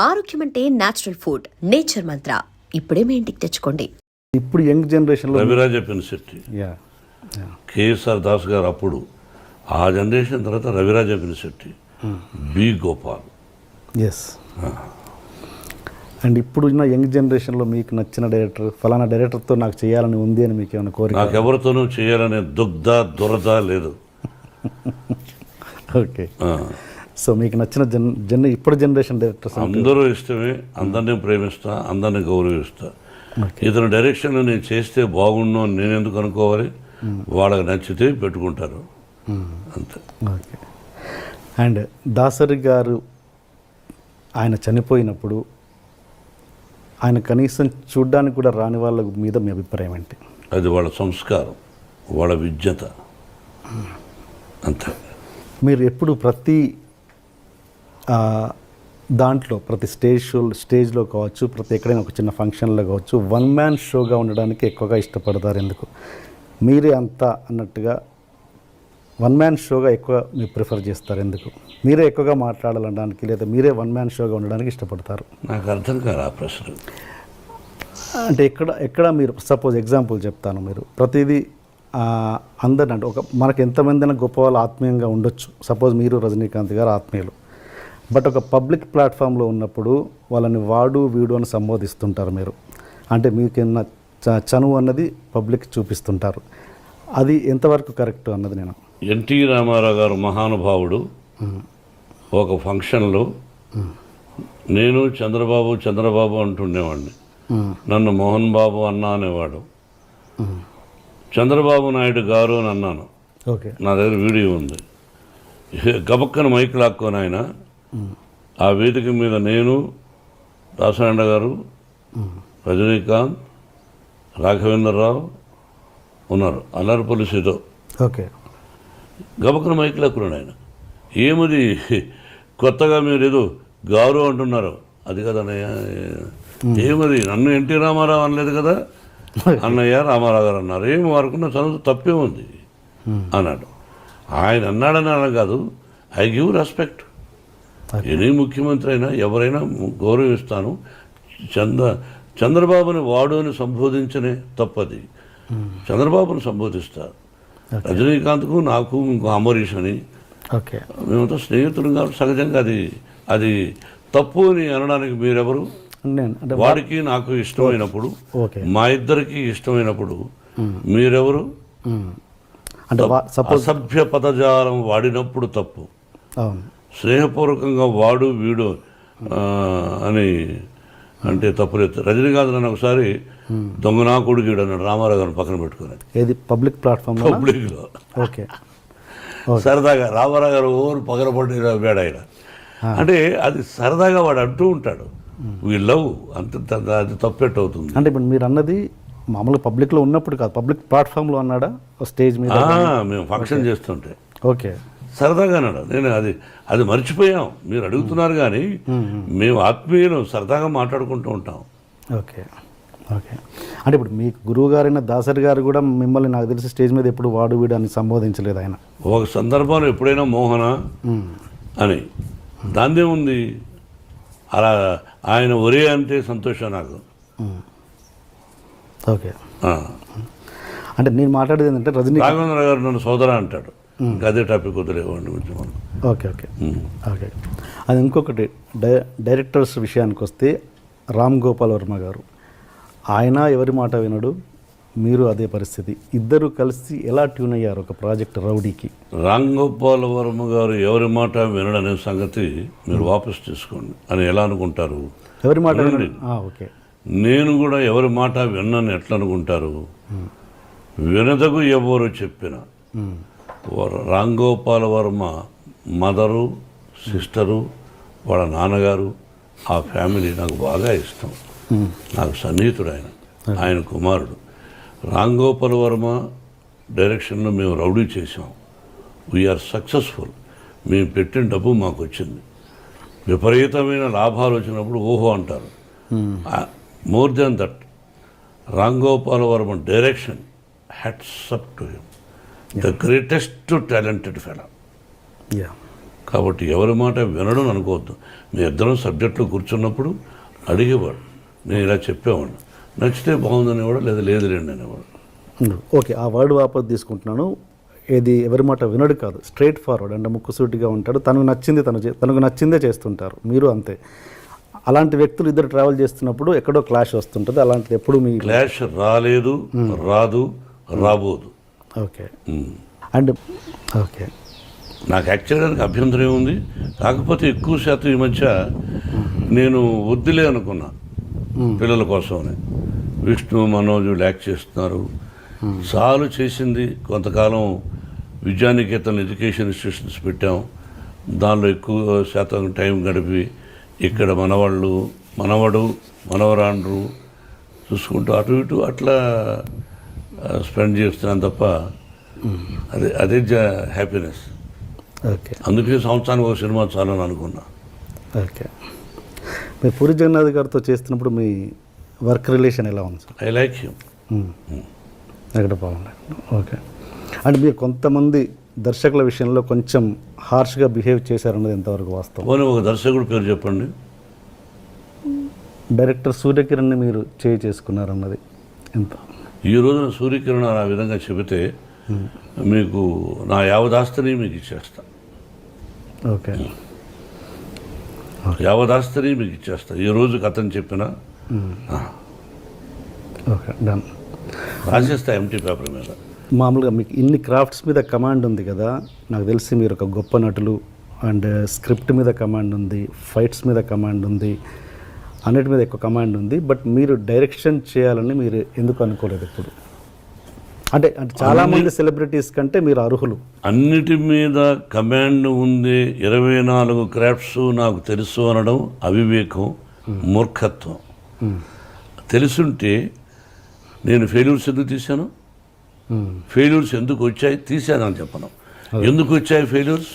ఆరోగ్యం అంటే natural food. Nature మంత్ర ఇప్పుడే మీ ఇంటికి తెచ్చుకోండి. ఇప్పుడు యంగ్ జనరేషన్లో రవిరాజ పినిశెట్టి, కేఎస్ఆర్ దాస్ గారు అప్పుడు, ఆ జనరేషన్ తర్వాత Raviraja Pinisetty, B Gopal. S. And ఇప్పుడు ఉన్న యంగ్ జనరేషన్లో మీకు నచ్చిన డైరెక్టర్, ఫలానా డైరెక్టర్తో నాకు చేయాలని ఉంది అని మీకు ఏమైనా కోరిక? నాకు ఎవరితోనూ చేయాలనే దురద లేదు. ఓకే. సో మీకు నచ్చిన ఇప్పుడు జనరేషన్ డైరెక్టర్స్ అందరూ ఇష్టమే, అందరినీ ప్రేమిస్తా, అందరినీ గౌరవిస్తా. ఇతను డైరెక్షన్లో నేను చేస్తే బాగుండు అని నేను ఎందుకు అనుకోవాలి? వాళ్ళకి నచ్చితే పెట్టుకుంటారు అంతే. ఓకే. అండ్ దాసరి గారు ఆయన చనిపోయినప్పుడు ఆయన కనీసం చూడ్డానికి కూడా రాని వాళ్ళ మీద మీ అభిప్రాయం ఏంటి? అది వాళ్ళ సంస్కారం, వాళ్ళ విజ్ఞత అంతే. మీరు ఎప్పుడు ప్రతి దాంట్లో, ప్రతి స్టేజ్లో కావచ్చు, ప్రతి ఎక్కడైనా ఒక చిన్న ఫంక్షన్లో కావచ్చు, వన్ మ్యాన్ షోగా ఉండడానికి ఎక్కువగా ఇష్టపడతారు ఎందుకు? మీరే అంతా అన్నట్టుగా వన్ మ్యాన్ షోగా ఎక్కువ మీరు ప్రిఫర్ చేస్తారు ఎందుకు? మీరే ఎక్కువగా మాట్లాడాలనడానికి, లేదా మీరే వన్ మ్యాన్ షోగా ఉండడానికి ఇష్టపడతారు? నాకు అర్థం కాదు ఆ ప్రశ్న. అంటే ఎక్కడ మీరు సపోజ్ ఎగ్జాంపుల్ చెప్తాను. మీరు ప్రతిదీ అందరిని, అంటే మనకు ఎంతమంది గొప్ప వాళ్ళు ఆత్మీయంగా ఉండొచ్చు. సపోజ్ మీరు రజనీకాంత్ గారు ఆత్మీయులు, బట్ ఒక పబ్లిక్ ప్లాట్ఫామ్లో ఉన్నప్పుడు వాళ్ళని వాడు వీడు అని సంబోధిస్తుంటారు మీరు. అంటే మీకున్న చనువు అన్నది పబ్లిక్ చూపిస్తుంటారు. అది ఎంతవరకు కరెక్ట్ అన్నది నేను. ఎన్టీ రామారావు గారు మహానుభావుడు. ఒక ఫంక్షన్లో నేను చంద్రబాబు అంటుండేవాడిని. నన్ను మోహన్ బాబు అన్నా అనేవాడు. చంద్రబాబు నాయుడు గారు అని అన్నాను. ఓకే. నా దగ్గర వీడియో ఉంది. గబక్కన మైక్ లాక్కొని ఆయన ఆ వేదిక మీద నేను, దాసనారాయణ గారు, రజనీకాంత్, రాఘవేంద్రరావు ఉన్నారు, అల్లరిపల్లి సీతో. ఓకే. గబక్కన మైక్ లాక్కున్నాడు ఆయన. ఏమది కొత్తగా మీరు ఏదో గారు అంటున్నారు? అది కదా అన్నయ్య. ఏమది నన్ను ఎన్టీ రామారావు అనలేదు కదా, అన్నయ్య రామారావు గారు అన్నారు. ఏమి వారుకున్న చదువు తప్పే ఉంది అన్నాడు. ఆయన అన్నాడని అన్న కాదు, ఐ గివ్ రెస్పెక్ట్. ఎనీ ముఖ్యమంత్రి అయినా ఎవరైనా గౌరవిస్తాను. చంద్రబాబుని వాడు అని సంబోధించనే తప్పది. చంద్రబాబుని సంబోధిస్తారు. రజనీకాంత్కు నాకు ఇంకో అమరీష్ అని, మేమంతా స్నేహితులు కాబట్టి సహజంగా అది తప్పు అని అనడానికి మీరెవరు? వాడికి నాకు ఇష్టమైనప్పుడు, మా ఇద్దరికి ఇష్టమైనప్పుడు మీరెవరు? అసభ్య పదజాలం వాడినప్పుడు తప్పు. స్నేహపూర్వకంగా వాడు వీడు అని అంటే తప్పులేదు. రజనీకాంత్ నన్ను ఒకసారి దొంగనా కొడుకుడు అన్నాడు రామారావు గారిని పక్కన పెట్టుకుని. ఏది పబ్లిక్ ప్లాట్ఫామ్? పబ్లిక్లో. ఓకే. సరదాగా రామారావు గారు ఓరు పగలపడి వేడ ఆయన. అంటే అది సరదాగా వాడు అంటూ ఉంటాడు. వీ లవ్ అంత, అది తప్పెట్టు అవుతుంది. అంటే ఇప్పుడు మీరు అన్నది మామూలుగా పబ్లిక్లో ఉన్నప్పుడు కాదు, పబ్లిక్ ప్లాట్ఫామ్లో అన్నాడా స్టేజ్ మీద? మేము ఫంక్షన్ చేస్తుంటే ఓకే సరదాగా అన్నాడు. నేను అది మర్చిపోయాం. మీరు అడుగుతున్నారు కానీ మేము ఆత్మీయులు సరదాగా మాట్లాడుకుంటూ ఉంటాం. ఓకే. ఓకే. అంటే ఇప్పుడు మీ గురువు గారైన దాసరి గారు కూడా మిమ్మల్ని నాకు తెలిసి స్టేజ్ మీద ఎప్పుడు వాడు వీడు అని సంబోధించలేదు ఆయన. ఒక సందర్భంలో ఎప్పుడైనా మోహన అని, దాన్నే ఉంది. అలా ఆయన ఒరే అంటే సంతోషం నాకు. ఓకే. అంటే నేను మాట్లాడేది ఏంటంటే రాఘవేంద్ర గారు నన్ను సోదర అంటాడు. అదే టాపిక్ వదిలేవాడిని కొంచెం. ఓకే. ఓకే. ఓకే. అది ఇంకొకటి, డైరెక్టర్స్ విషయానికి వస్తే రామ్ గోపాల్ వర్మ గారు, ఆయన ఎవరి మాట వినడు, మీరు అదే పరిస్థితి. ఇద్దరు కలిసి ఎలా ట్యూన్ అయ్యారు ఒక ప్రాజెక్ట్ రౌడీకి? రామ్ గోపాల్ వర్మ గారు ఎవరి మాట వినడనే సంగతి మీరు వాపస్ తీసుకోండి అని ఎలా అనుకుంటారు? ఎవరి మాట వినండి. ఓకే. నేను కూడా ఎవరి మాట విన్నాను ఎట్లా అనుకుంటారు? వినదగు ఎవరు చెప్పిన రామ్ గోపాల్ వర్మ మదరు, సిస్టరు, వాళ్ళ నాన్నగారు, ఆ ఫ్యామిలీ నాకు బాగా ఇష్టం. నాకు సన్నిహితుడు ఆయన కుమారుడు. రామ్ గోపాల్ వర్మ డైరెక్షన్లో మేము రౌడీ చేసాం. We are successful. మేము పెట్టిన డబ్బు మాకు వచ్చింది. విపరీతమైన లాభాలు వచ్చినప్పుడు ఓహో అంటారు. More than that, Ram Gopal Varma direction, hats up to him, the greatest talented fellow. కాబట్టి ఎవరి మాట వినడం అనుకోవద్దు. మీ ఇద్దరం సబ్జెక్టులో కూర్చున్నప్పుడు అడిగేవాడు, నేను ఇలా చెప్పేవాడు, నచ్చితే బాగుందనేవాడు, లేదా లేదులేండి అనేవాడు. ఓకే, ఆ వర్డ్ వాపస్ తీసుకుంటున్నాను. ఏది ఎవరి మాట వినడు కాదు, స్ట్రైట్ ఫార్వర్డ్, అంటే ముక్కుసూటిగా ఉంటాడు. తనకు నచ్చింది తనకు నచ్చిందే చేస్తుంటారు. మీరు అంతే. అలాంటి వ్యక్తులు ఇద్దరు ట్రావెల్ చేస్తున్నప్పుడు ఎక్కడో క్లాష్ వస్తుంటుంది. అలాంటిది ఎప్పుడు మీ క్లాష్ రాలేదు, రాదు, రాబోదు. ఓకే. అండ్ ఓకే, నాకు యాక్చువల్గా అభ్యంతరం ఏముంది, కాకపోతే ఎక్కువ శాతం ఈ మధ్య నేను వద్దులే అనుకున్నా పిల్లల కోసమని. విష్ణు మనోజ్ యాక్ట్ చేస్తున్నారు, చాలు చేసింది. కొంతకాలం విద్యానికేతన్ ఎడ్యుకేషన్ ఇన్స్టిట్యూషన్స్ పెట్టాం, దానిలో ఎక్కువ శాతం టైం గడిపి ఇక్కడ మనవడు మనవరాండ్రు చూసుకుంటూ అటు ఇటు అట్లా స్పెండ్ చేస్తున్నాను తప్ప అదే హ్యాపీనెస్. ఓకే. అందుకే సంవత్సరానికి ఒక సినిమా చాలని అనుకున్నా. ఓకే. మీరు పూరి జగన్నాథ్ గారితో చేస్తున్నప్పుడు మీ వర్క్ రిలేషన్ ఎలా ఉంది సార్? I like him. ఎక్కడ బాగుంది. ఓకే. అంటే మీరు కొంతమంది దర్శకుల విషయంలో కొంచెం హార్ష్గా బిహేవ్ చేశారన్నది ఎంతవరకు వాస్తవం? పోనీ ఒక దర్శకుడు పేరు చెప్పండి. డైరెక్టర్ సూర్యకిరణ్ని మీరు చేసుకున్నారన్నది ఎంత? ఈ రోజున సూర్యకిరణ్ ఆ విధంగా చెబితే మీకు నా యావదాస్తిని మీకు ఇచ్చేస్తా. ఓకే. యావదాస్తిని మీకు ఇచ్చేస్తా ఈ రోజుకి అతను చెప్పిన. Okay, done. రాసేస్తా ఎంటీ పేపర్ మీద. మామూలుగా మీకు ఇన్ని క్రాఫ్ట్స్ మీద కమాండ్ ఉంది కదా, నాకు తెలిసి మీరు ఒక గొప్ప నటులు. అండ్ స్క్రిప్ట్ మీద కమాండ్ ఉంది, ఫైట్స్ మీద కమాండ్ ఉంది, అన్నిటి మీద ఎక్కువ కమాండ్ ఉంది. బట్ మీరు డైరెక్షన్ చేయాలని మీరు ఎందుకు అనుకోలేదు ఇప్పుడు? అంటే చాలామంది సెలబ్రిటీస్ కంటే మీరు అర్హులు. అన్నిటి మీద కమాండ్ ఉంది, 24 క్రాఫ్ట్స్ నాకు తెలుసు అనడం అవివేకం, మూర్ఖత్వం. తెలుసుంటే నేను ఫెయిల్యూర్స్ ఎందుకు తీశాను, ఫెయిల్యూర్స్ ఎందుకు వచ్చాయి తీశానని చెప్పను. ఎందుకు వచ్చాయి ఫెయిల్యూర్స్?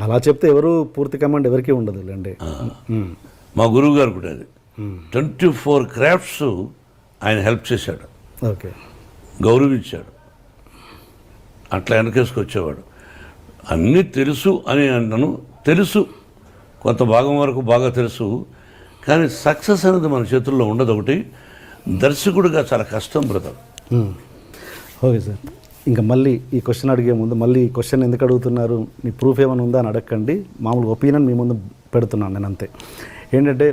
అలా చెప్తే ఎవరు పూర్తి కమాండ్ ఎవరికి ఉండదు లేండి. మా గురువు గారు కూడా అది 24 క్రాఫ్ట్స్ ఆయన హెల్ప్ చేశాడు, ఓకే, గౌరవించాడు, అట్లా వెనకేసుకొచ్చేవాడు. అన్నీ తెలుసు అని అన్నాను, తెలుసు కొంత భాగం వరకు బాగా తెలుసు, కానీ సక్సెస్ అనేది మన చేతుల్లో ఉండదు. ఒకటి దర్శకుడిగా చాలా కష్టం బ్రదర్. ఓకే సార్, ఇంకా మళ్ళీ ఈ క్వశ్చన్ అడిగే ముందు మళ్ళీ ఈ క్వశ్చన్ ఎందుకు అడుగుతున్నారు, మీ ప్రూఫ్ ఏమైనా ఉందా అని అడగండి. మామూలు ఒపీనియన్ మీ ముందు పెడుతున్నాను నేను అంతే. ఏంటంటే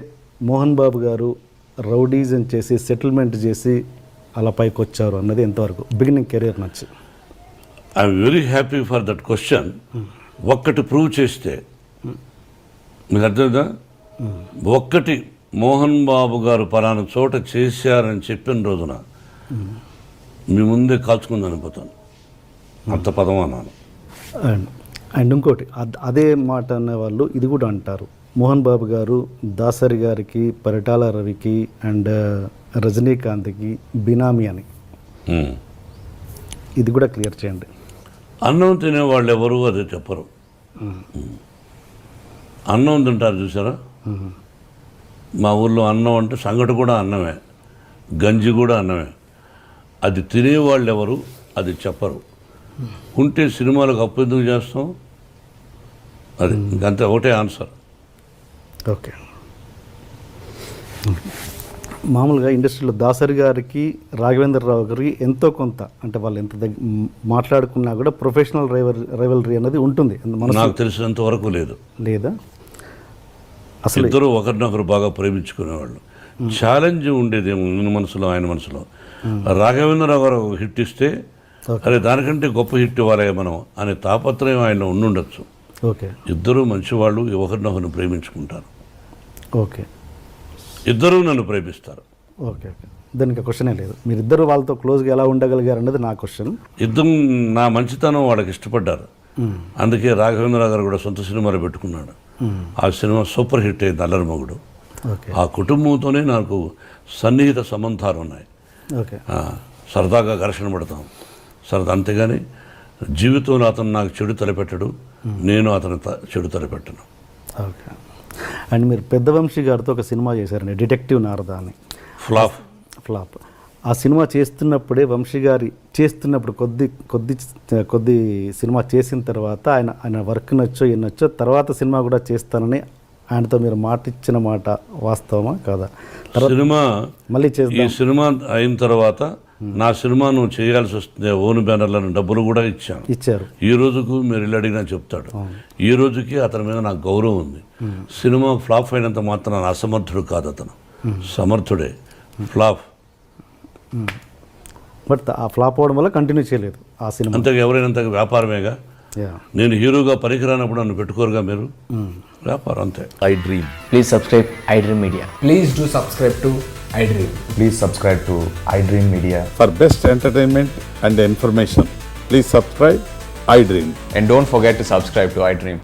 మోహన్ బాబు గారు రౌడీజం చేసి సెటిల్మెంట్ చేసి అలా పైకి వచ్చారు అన్నది ఎంతవరకు బిగినింగ్ కెరీర్ నచ్చి? I'm very happy for that question. ఒక్కటి ప్రూవ్ చేస్తే మీకు అర్థమైందా? ఒక్కటి మోహన్ బాబు గారు పలానా చోట చేశారని చెప్పిన రోజున మీ ముందే కాల్చుకుంది అనిపోతాను, అంత పదం అన్నాను. అండ్ ఇంకోటి అదే మాట అనేవాళ్ళు ఇది కూడా అంటారు, మోహన్ బాబు గారు దాసరి గారికి, పరిటాల రవికి అండ్ రజనీకాంత్కి బినామీ అని. ఇది కూడా క్లియర్ చేయండి. అన్నం తినే వాళ్ళు ఎవరు అదే చెప్పరు. అన్నం తింటారు చూసారా, మా ఊళ్ళో అన్నం అంటే సంగటి కూడా అన్నమే, గంజి కూడా అన్నమే. అది తినేవాళ్ళు ఎవరు అది చెప్పరు. ఉంటే సినిమాలకు అప్పు ఎందుకు చేస్తాం, అది ఇంకంతే, ఒకటే ఆన్సర్. ఓకే. మామూలుగా ఇండస్ట్రీలో దాసరి గారికి, రాఘవేంద్రరావు గారికి ఎంతో కొంత అంటే వాళ్ళు ఎంత మాట్లాడుకున్నా కూడా ప్రొఫెషనల్ రైవలరీ అనేది ఉంటుంది. నాకు తెలిసినంత వరకు లేదు. లేదా? అసలు ఇద్దరు ఒకరినొకరు బాగా ప్రేమించుకునేవాళ్ళు. ఛాలెంజ్ ఉండేది మన మనసులో, ఆయన మనసులో. రాఘవేంద్రరావు గారు ఒక హిట్ ఇస్తే అరే దానికంటే గొప్ప హిట్ ఇవ్వాలి మనం అనే తాపత్రయం ఆయన ఉండుండొచ్చు. ఓకే. ఇద్దరు మంచివాళ్ళు, ఒకరినొకరిని ప్రేమించుకుంటారు. ఓకే. ఇద్దరూ నన్ను ప్రేమిస్తారు. ఓకే. ఓకే, దానికి క్వశ్చనే లేదు. మీరిద్దరు వాళ్ళతో క్లోజ్గా ఎలా ఉండగలిగారు అన్నది నా క్వశ్చన్. ఇద్దరు నా మంచితనం వాళ్ళకి ఇష్టపడ్డారు. అందుకే రాఘవేంద్రరావు గారు కూడా సొంత సినిమాలు పెట్టుకున్నాడు. ఆ సినిమా సూపర్ హిట్ అయింది, అల్లరి మొగుడు. ఆ కుటుంబంతోనే నాకు సన్నిహిత సంబంధాలు ఉన్నాయి. ఓకే. సరదాగా ఘర్షణ పడతాం సరదా, అంతేగాని జీవితంలో అతను నాకు చెడు తలపెట్టడు, నేను అతను చెడు తలపెట్టను. ఓకే. అండ్ మీరు పెద్దవంశీ గారితో ఒక సినిమా చేశారండి, డిటెక్టివ్ నారద అని. ఫ్లాప్. ఆ సినిమా చేస్తున్నప్పుడే వంశీ గారి చేస్తున్నప్పుడు కొద్ది సినిమా చేసిన తర్వాత ఆయన వర్క్ నచ్చో ఏం నచ్చో తర్వాత సినిమా కూడా చేస్తానని ఆయనతో మీరు మాట ఇచ్చిన మాట వాస్తవమా కాదా? తర్వాత సినిమా మళ్ళీ ఈ చేద్దాం సినిమా అయిన తర్వాత నా సినిమా నువ్వు చేయాల్సి వస్తుంది ఓన్ బ్యానర్లను డబ్బులు కూడా ఇచ్చాను. ఇచ్చారు. ఈ రోజుకు మీరు ఇల్లు అడిగినా చెప్తాడు. ఈ రోజుకి అతని మీద నాకు గౌరవం ఉంది. సినిమా ఫ్లాప్ అయినంత మాత్రం అసమర్థుడు కాదు అతను, సమర్థుడే. ఫ్లాప్ బట్ ఆ ఫ్లాప్ అవ్వడం వల్ల కంటిన్యూ చేయలేదు ఆ సినిమా. అంతగా ఎవరైనంతగా వ్యాపారమేగా. యా. నేను హీరోగా పనికిరానప్పుడు నన్ను పెట్టుకోరుగా మీరు. వ్యాపారం అంతే. I dream. Please subscribe iDream Media. Please do subscribe to iDream. Please subscribe to iDream Media. For best entertainment and information, please subscribe iDream. And don't forget to subscribe to iDream.